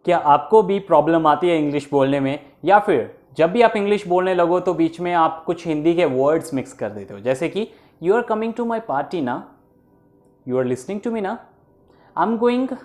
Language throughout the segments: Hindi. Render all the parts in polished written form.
क्या आपको भी प्रॉब्लम आती है इंग्लिश बोलने में, या फिर जब भी आप इंग्लिश बोलने लगो तो बीच में आप कुछ हिंदी के वर्ड्स मिक्स कर देते हो, जैसे कि you are coming to my party ना, you are listening to me ना, आई एम गोइंग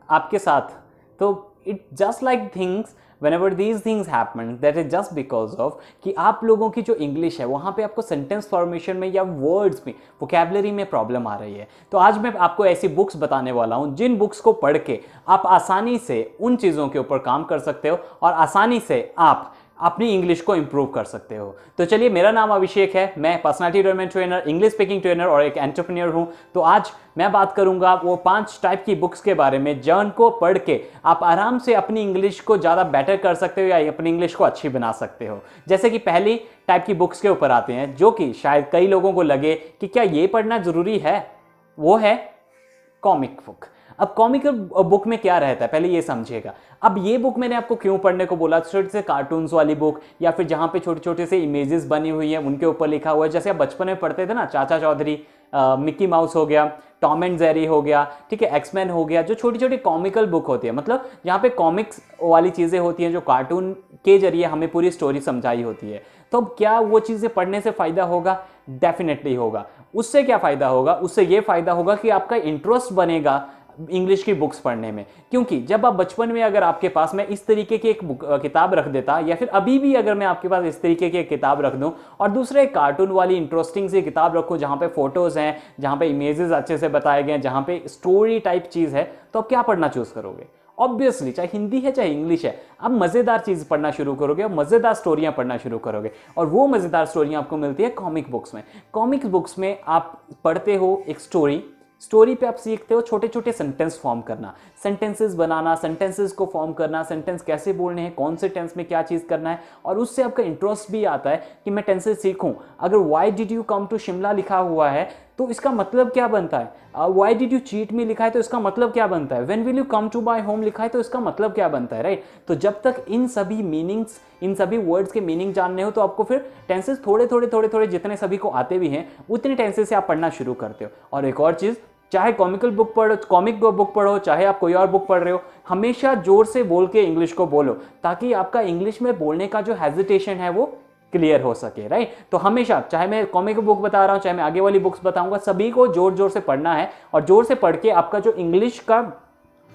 आपके साथ। तो it just like things, whenever these things happen, that is just because of कि आप लोगों की जो इंग्लिश है वहाँ पे आपको सेंटेंस फॉर्मेशन में या वर्ड्स में, वोकेबलरी में प्रॉब्लम आ रही है। तो आज मैं आपको ऐसी बुक्स बताने वाला हूँ जिन बुक्स को पढ़ के आप आसानी से उन चीज़ों के ऊपर काम कर सकते हो और आसानी से आप अपनी इंग्लिश को इंप्रूव कर सकते हो। तो चलिए, मेरा नाम अभिषेक है, मैं personality development trainer, English speaking trainer और एक एंटरप्रेन्योर हूं। तो आज मैं बात करूंगा वो 5 टाइप की बुक्स के बारे में जिनको पढ़ के आप आराम से अपनी इंग्लिश को ज़्यादा बेटर कर सकते हो या अपनी इंग्लिश को अच्छी बना सकते हो। जैसे कि पहली टाइप की बुक्स के ऊपर आते हैं, जो कि शायद कई लोगों को लगे कि क्या ये पढ़ना ज़रूरी है, वो है कॉमिक बुक। अब कॉमिक बुक में क्या रहता है, पहले ये समझिएगा। अब ये बुक मैंने आपको क्यों पढ़ने को बोला, छोटे से कार्टून्स वाली बुक या फिर जहाँ पे छोटे छोटे से इमेजेस बनी हुई हैं उनके ऊपर लिखा हुआ है, जैसे आप बचपन में पढ़ते थे ना, चाचा चौधरी, मिक्की माउस हो गया, टॉम एंड जेरी हो गया, ठीक है, एक्समैन हो गया, जो छोटी छोटी कॉमिकल बुक होती है, मतलब यहाँ पे कॉमिक्स वाली चीज़ें होती हैं जो कार्टून के जरिए हमें पूरी स्टोरी समझाई होती है। तो क्या वो चीज़ें पढ़ने से फ़ायदा होगा? डेफिनेटली होगा। उससे क्या फ़ायदा होगा? उससे ये फ़ायदा होगा कि आपका इंटरेस्ट बनेगा इंग्लिश की बुक्स पढ़ने में। क्योंकि जब आप बचपन में, अगर आपके पास मैं इस तरीके की एक किताब रख देता, या फिर अभी भी अगर मैं आपके पास इस तरीके की एक किताब रख दूं और दूसरे कार्टून वाली इंटरेस्टिंग सी किताब रखूं जहां पे फोटोज हैं, जहां पे इमेजेस अच्छे से बताए गए हैं, जहां पे स्टोरी टाइप चीज़ है, तो आप क्या पढ़ना चूज करोगे? ऑब्वियसली, चाहे हिंदी है चाहे इंग्लिश है, आप मज़ेदार चीज़ पढ़ना शुरू करोगे और मज़ेदार स्टोरियां पढ़ना शुरू करोगे। और वो मज़ेदार स्टोरियां आपको मिलती है कॉमिक बुक्स में। कॉमिक बुक्स में आप पढ़ते हो एक स्टोरी पे आप सीखते हो छोटे छोटे सेंटेंस फॉर्म करना, सेंटेंसेस बनाना, सेंटेंसेस को फॉर्म करना, सेंटेंस कैसे बोलने हैं, कौन से टेंस में क्या चीज़ करना है, और उससे आपका इंटरेस्ट भी आता है कि मैं टेंसेस सीखूं। अगर why did you come to Shimla लिखा हुआ है तो इसका मतलब क्या बनता है, why did you cheat me लिखा है तो इसका मतलब क्या बनता है, when will you come to my home लिखा है तो इसका मतलब क्या बनता है, राइट। तो जब तक इन सभी मीनिंग्स, इन सभी वर्ड्स के मीनिंग जानने हो तो आपको फिर टेंसेस थोड़े थोड़े जितने सभी को आते भी हैं उतने टेंसेस से आप पढ़ना शुरू करते हो। और एक और चीज़, चाहे कॉमिक बुक पढ़ो, चाहे आप कोई और बुक पढ़ रहे हो, हमेशा जोर से बोल के इंग्लिश को बोलो, ताकि आपका इंग्लिश में बोलने का जो हेजिटेशन है वो क्लियर हो सके, राइट। तो हमेशा, चाहे मैं कॉमिक बुक बता रहा हूँ, चाहे मैं आगे वाली बुक्स बताऊंगा, सभी को जोर जोर से पढ़ना है। और जोर से पढ़ के आपका जो इंग्लिश का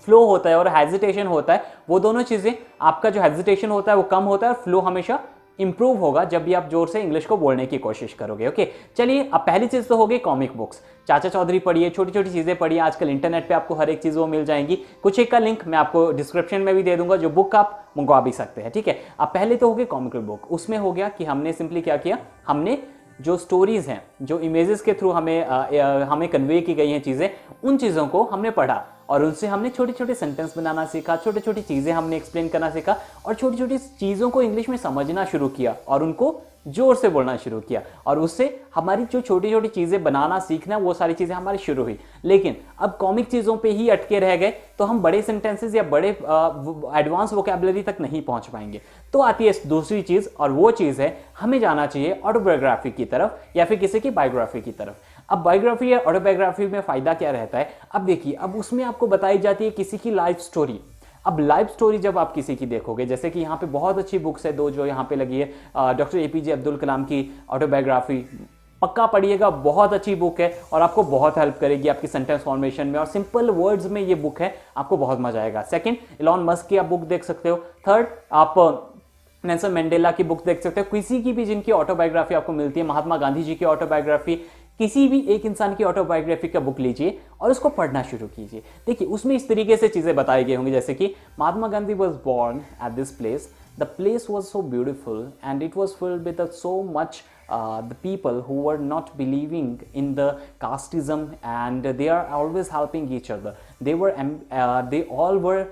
फ्लो होता है और हेजिटेशन होता है, वो दोनों चीज़ें, आपका जो हेजिटेशन होता है वो कम होता है और फ्लो हमेशा इंप्रूव होगा जब भी आप जोर से इंग्लिश को बोलने की कोशिश करोगे। ओके, चलिए, अब पहली चीज़ तो होगी कॉमिक बुक्स। चाचा चौधरी पढ़िए, छोटी छोटी चीज़ें पढ़िए, आजकल इंटरनेट पे आपको हर एक चीज़ वो मिल जाएंगी। कुछ एक का लिंक मैं आपको डिस्क्रिप्शन में भी दे दूंगा, जो बुक आप मंगवा भी सकते हैं, ठीक है। अब पहले तो होगी कॉमिक बुक। उसमें हो गया कि हमने सिंपली क्या किया, हमने जो स्टोरीज़ हैं, जो इमेजेस के थ्रू हमें कन्वे की गई हैं चीज़ें, उन चीज़ों को हमने पढ़ा और उनसे हमने छोटे छोटे सेंटेंस बनाना सीखा, छोटी छोटी चीज़ें हमने एक्सप्लेन करना सीखा और छोटी छोटी चीज़ों को इंग्लिश में समझना शुरू किया और उनको जोर से बोलना शुरू किया। और उससे हमारी जो छोटी छोटी चीज़ें बनाना सीखना, वो सारी चीज़ें हमारी शुरू हुई। लेकिन अब कॉमिक चीज़ों पे ही अटके रह गए तो हम बड़े सेंटेंसेस या बड़े एडवांस वोकेबलरी तक नहीं पहुंच पाएंगे। तो आती है दूसरी चीज़, और वो चीज़ है हमें जाना चाहिए ऑटोबायोग्राफी की तरफ या फिर किसी की बायोग्राफी की तरफ। अब बायोग्राफी या ऑटोबायोग्राफी में फ़ायदा क्या रहता है? अब देखिए, अब उसमें आपको बताई जाती है किसी की लाइफ स्टोरी। अब लाइफ स्टोरी जब आप किसी की देखोगे, जैसे कि यहाँ पे बहुत अच्छी बुक्स है दो जो यहाँ पे लगी है, डॉक्टर एपीजे अब्दुल कलाम की ऑटोबायोग्राफी, पक्का पढ़िएगा, बहुत अच्छी बुक है और आपको बहुत हेल्प करेगी आपकी सेंटेंस फॉर्मेशन में, और सिंपल वर्ड्स में ये बुक है, आपको बहुत मजा आएगा। सेकंड, इलॉन मस्क की आप बुक देख सकते हो। थर्ड, आप नेल्सन मंडेला की बुक देख सकते हो। किसी की भी जिनकी ऑटोबायोग्राफी आपको मिलती है, महात्मा गांधी जी की ऑटोबायोग्राफी, किसी भी एक इंसान की ऑटोबायोग्राफी का बुक लीजिए और उसको पढ़ना शुरू कीजिए। देखिए, उसमें इस तरीके से चीज़ें बताई गई होंगी, जैसे कि Mahatma Gandhi was born at this place, the place was so beautiful and it was filled with so much the people who were not believing in the casteism, and they are always helping each other. They all were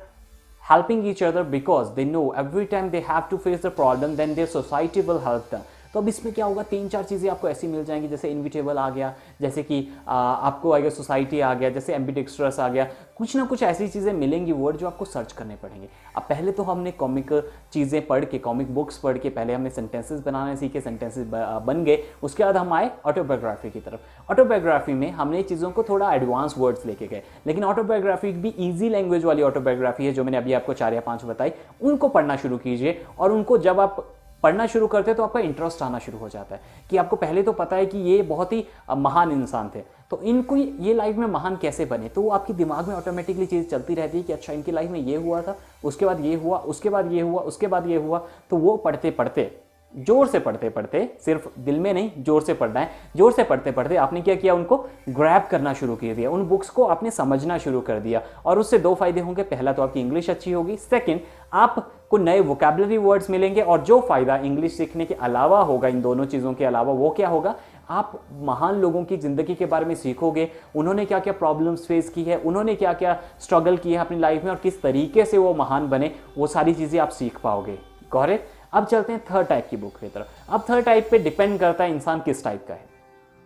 helping each other because they know every time they have to face the problem, then their society will help them. तो अब इसमें क्या होगा, 3-4 चीज़ें आपको ऐसी मिल जाएंगी, जैसे इनविटेबल आ गया, जैसे कि आपको आएगा सोसाइटी आ गया, जैसे एम्बिडेक्स्ट्रस आ गया, कुछ ना कुछ ऐसी चीज़ें मिलेंगी वर्ड जो आपको सर्च करने पड़ेंगे। अब पहले तो हमने कॉमिक चीज़ें पढ़ के, कॉमिक बुक्स पढ़ के पहले हमने सेंटेंसेस बनाने सीखे, सेंटेंसेस बन गए, उसके बाद हम आए ऑटोबायोग्राफी की तरफ। ऑटोबायोग्राफी में हमने चीज़ों को थोड़ा एडवांस वर्ड्स लेके गए, लेकिन ऑटोबायोग्राफी भी ईजी लैंग्वेज वाली ऑटोबायोग्राफी है जो मैंने अभी आपको 4 या 5 बताई, उनको पढ़ना शुरू कीजिए। और उनको जब आप पढ़ना शुरू करते हैं तो आपका इंटरेस्ट आना शुरू हो जाता है कि आपको पहले तो पता है कि ये बहुत ही महान इंसान थे, तो इनको ये लाइफ में महान कैसे बने, तो वो आपके दिमाग में ऑटोमेटिकली चीज़ चलती रहती है कि अच्छा इनकी लाइफ में ये हुआ था, उसके बाद ये हुआ, उसके बाद ये हुआ, उसके बाद ये हुआ। तो वो पढ़ते पढ़ते, जोर से पढ़ते पढ़ते, सिर्फ दिल में नहीं, जोर से पढ़ना है, जोर से पढ़ते पढ़ते आपने क्या किया, उनको ग्रैब करना शुरू कर दिया, उन बुक्स को आपने समझना शुरू कर दिया। और उससे 2 फायदे होंगे, पहला तो आपकी इंग्लिश अच्छी होगी, सेकंड आपको नए वोकैबुलरी वर्ड्स मिलेंगे, और जो फायदा इंग्लिश सीखने के अलावा होगा, इन दोनों चीज़ों के अलावा, वो क्या होगा, आप महान लोगों की ज़िंदगी के बारे में सीखोगे, उन्होंने क्या क्या प्रॉब्लम्स फेस की है, उन्होंने क्या क्या स्ट्रगल की है अपनी लाइफ में, और किस तरीके से वो महान बने, वो सारी चीज़ें आप सीख पाओगे। Got it? अब चलते हैं थर्ड टाइप की बुक की तरफ। अब थर्ड टाइप पे डिपेंड करता है इंसान किस टाइप का है।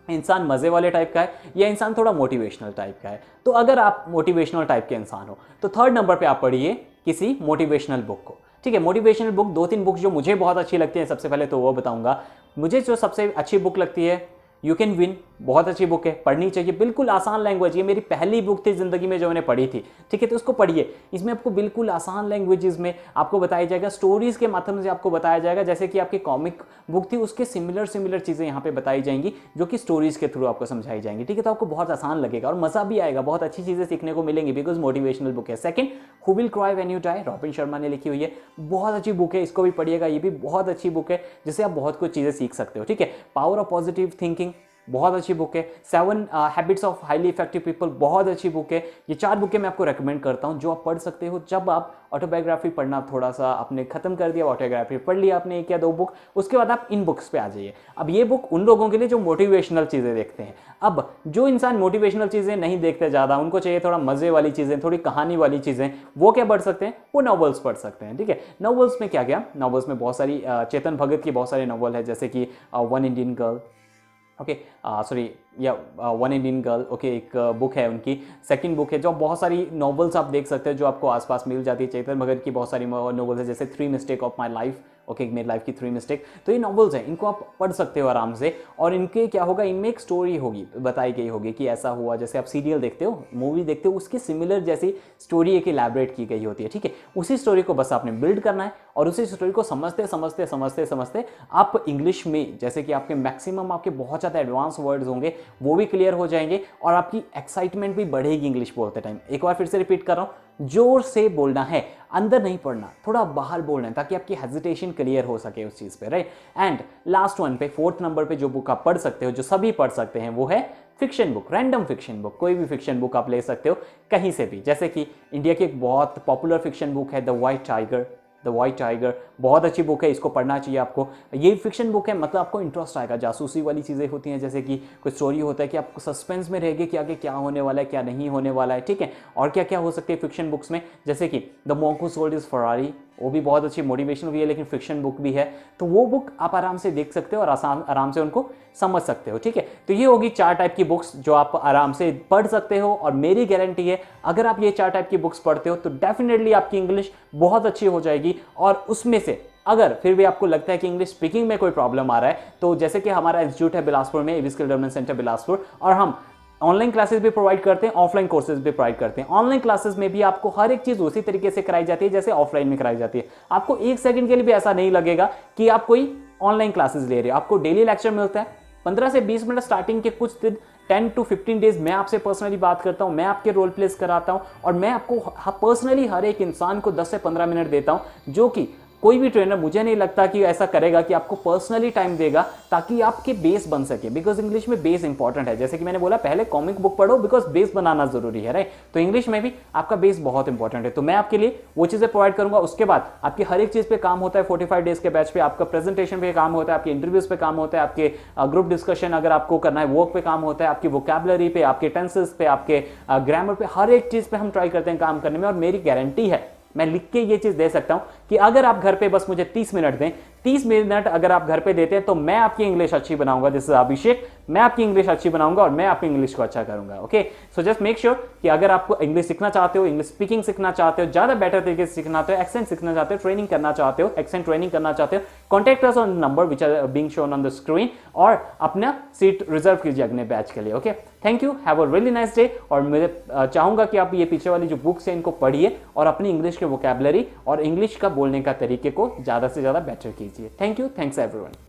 इंसान मज़े वाले टाइप का है या इंसान थोड़ा मोटिवेशनल टाइप का है। तो अगर आप मोटिवेशनल टाइप के इंसान हो तो थर्ड नंबर पे आप पढ़िए किसी मोटिवेशनल बुक को। ठीक है, मोटिवेशनल बुक 2-3 बुक जो मुझे बहुत अच्छी लगती हैं, सबसे पहले तो वो बताऊंगा। मुझे जो सबसे अच्छी बुक लगती है यू कैन विन, बहुत अच्छी बुक है, पढ़नी चाहिए, बिल्कुल आसान लैंग्वेज, ये मेरी पहली बुक थी जिंदगी में जो मैंने पढ़ी थी। ठीक है, तो उसको पढ़िए, इसमें आपको बिल्कुल आसान लैंग्वेजेस में आपको बताया जाएगा, स्टोरीज के माध्यम से आपको बताया जाएगा, जैसे कि आपकी कॉमिक बुक थी उसके सिमिलर चीज़ें यहाँ पे बताई जाएंगी जो कि स्टोरीज के थ्रू आपको समझाई जाएंगी। ठीक है, तो आपको बहुत आसान लगेगा और मज़ा भी आएगा, बहुत अच्छी चीज़ें सीखने को मिलेंगी, बिकॉज मोटिवेशनल बुक है। Second, who will cry when you die, Robin Sharma ने लिखी हुई है, बहुत अच्छी बुक है, इसको भी पढ़िएगा, ये भी बहुत अच्छी बुक है जिससे आप बहुत कुछ चीज़ें सीख सकते हो। ठीक है, पावर ऑफ पॉजिटिव थिंकिंग, बहुत अच्छी बुक है। 7 habits of highly effective people, बहुत अच्छी बुक है। ये 4 बुकें मैं आपको रेकमेंड करता हूँ जो आप पढ़ सकते हो जब आप ऑटोबायोग्राफी पढ़ना थोड़ा सा आपने खत्म कर दिया, ऑटोबायोग्राफी पढ़ लिया आपने 1 या 2 बुक, उसके बाद आप इन बुक्स पे आ जाइए। अब ये बुक उन लोगों के लिए जो मोटिवेशनल चीज़ें देखते हैं। अब जो इंसान मोटिवेशनल चीज़ें नहीं देखते ज़्यादा, उनको चाहिए थोड़ा मज़े वाली चीज़ें, थोड़ी कहानी वाली चीज़ें, वो क्या पढ़ सकते हैं, वो नॉवेल्स पढ़ सकते हैं। ठीक है, नॉवेल्स में क्या क्या, नॉवेल्स में बहुत सारी चेतन भगत की बहुत सारी नॉवल है, जैसे कि one Indian girl, okay sorry या वन इंडियन गर्ल, ओके, एक बुक है उनकी। सेकंड बुक है जो बहुत सारी नॉवेल्स आप देख सकते हैं जो आपको आसपास मिल जाती है। चेतन भगत की बहुत सारी नॉवेल्स है, जैसे 3 mistake of my life, okay, मेरी लाइफ की 3 मिस्टेक। तो ये नॉवेल्स हैं, इनको आप पढ़ सकते हो आराम से, और इनके क्या होगा, इनमें एक स्टोरी होगी, बताई गई होगी कि ऐसा हुआ, जैसे आप सीरियल देखते हो, मूवी देखते हो, उसकी सिमिलर जैसी स्टोरी एक इलैबोरेट की गई होती है। ठीक है, उसी स्टोरी को बस आपने बिल्ड करना है, और उसी स्टोरी को समझते समझते समझते समझते आप इंग्लिश में, जैसे कि आपके मैक्सिमम आपके बहुत ज़्यादा एडवांस वर्ड्स होंगे वो भी क्लियर हो जाएंगे, और आपकी एक्साइटमेंट भी बढ़ेगी इंग्लिश बोलते टाइम। एक बार फिर से रिपीट कर रहा हूँ, जोर से बोलना है, अंदर नहीं पढ़ना, थोड़ा बाहर बोलना है, ताकि आपकी हेजिटेशन क्लियर हो सके उस चीज़ पे, राइट। एंड लास्ट वन पे, 4th नंबर पे जो बुक आप पढ़ सकते हो, जो सभी पढ़ सकते हैं, वो है fiction book, random fiction book. कोई भी फिक्शन बुक आप ले सकते हो कहीं से भी, जैसे कि इंडिया की एक बहुत पॉपुलर फिक्शन बुक है the white tiger. The white tiger बहुत अच्छी बुक है, इसको पढ़ना चाहिए आपको। ये फिक्शन बुक है, मतलब आपको इंटरेस्ट आएगा, जासूसी वाली चीज़ें होती हैं, जैसे कि कोई स्टोरी होता है कि आपको सस्पेंस में रहेगी कि आगे क्या होने वाला है, क्या नहीं होने वाला है। ठीक है, और क्या क्या हो सकती है फिक्शन बुक्स में, जैसे कि the monk who sold his Ferrari, वो भी बहुत अच्छी मोटिवेशनल भी है, लेकिन फिक्शन बुक भी है, तो वो बुक आप आराम से देख सकते हो और आराम से उनको समझ सकते हो। ठीक है, तो ये होगी 4 टाइप की बुक्स जो आप आराम से पढ़ सकते हो, और मेरी गारंटी है अगर आप ये 4 टाइप की बुक्स पढ़ते हो तो डेफिनेटली आपकी इंग्लिश बहुत अच्छी हो जाएगी। और उसमें से अगर फिर भी आपको लगता है कि इंग्लिश स्पीकिंग में कोई प्रॉब्लम आ रहा है, तो जैसे कि हमारा इंस्टीट्यूट है बिलासपुर में, एवी स्किल डेवलपमेंट सेंटर बिलासपुर, और हम ऑनलाइन क्लासेस भी प्रोवाइड करते हैं, ऑफलाइन कोर्सेज भी प्रोवाइड करते हैं। ऑनलाइन क्लासेस में भी आपको हर एक चीज उसी तरीके से कराई जाती है जैसे ऑफलाइन में कराई जाती है। आपको 1 सेकंड के लिए भी ऐसा नहीं लगेगा कि आप कोई ऑनलाइन क्लासेस ले रहे हो। आपको डेली लेक्चर मिलता है, 15 से 20 मिनट स्टार्टिंग के कुछ दिन, 10 to 15 डेज मैं आपसे पर्सनली बात करता हूं, मैं आपके रोल प्लेस कराता हूं, और मैं आपको पर्सनली हर एक इंसान को 10 से 15 मिनट देता हूं, जो कि कोई भी ट्रेनर मुझे नहीं लगता कि ऐसा करेगा कि आपको पर्सनली टाइम देगा ताकि आपके बेस बन सके, बिकॉज इंग्लिश में बेस इंपॉर्टेंट है। जैसे कि मैंने बोला पहले कॉमिक बुक पढ़ो बिकॉज बेस बनाना जरूरी है, राइट। तो इंग्लिश में भी आपका बेस बहुत इंपॉर्टेंट है, तो मैं आपके लिए वो चीजें प्रोवाइड करूंगा। उसके बाद आपकी हर एक चीज पे काम होता है 45 डेज के बैच पे, आपका प्रेजेंटेशन पे काम होता है, आपके इंटरव्यूज पे काम होता है, आपके ग्रुप डिस्कशन अगर आपको करना है वर्क पे काम होता है, आपकी वोकैबुलरी पे, आपके टेंसेस पे, आपके ग्रामर पे, हर एक चीज पे हम ट्राई करते हैं काम करने में। और मेरी गारंटी है, मैं लिख के ये चीज़ दे सकता हूँ कि अगर आप घर पे बस मुझे 30 मिनट दें, 30 मिनट अगर आप घर पे देते हैं तो मैं आपकी इंग्लिश अच्छी बनाऊंगा। दिस इज अभिषेक, मैं आपकी इंग्लिश अच्छी बनाऊंगा और मैं आपकी इंग्लिश को अच्छा करूंगा। Okay, so just make sure कि अगर आपको इंग्लिश सीखना चाहते हो, इंग्लिश स्पीकिंग सीखना चाहते हो, ज्यादा बेटर तरीके से सीखना चाहते हो, एक्सेंट सीखना चाहते हो, ट्रेनिंग करना चाहते हो, एक्सेंट ट्रेनिंग करना चाहते हो, contact us on number which are being shown on the screen और अपना सीट रिजर्व कीजिए अगले बैच के लिए। Okay, thank you, have a really nice day. और मैं चाहूंगा कि आप ये पीछे वाली जो बुक्स हैं इनको पढ़िए और अपनी इंग्लिश के वोकैबुलरी और इंग्लिश का बोलने का तरीके को ज्यादा से ज्यादा बेटर कीजिए। Thank you, thanks everyone.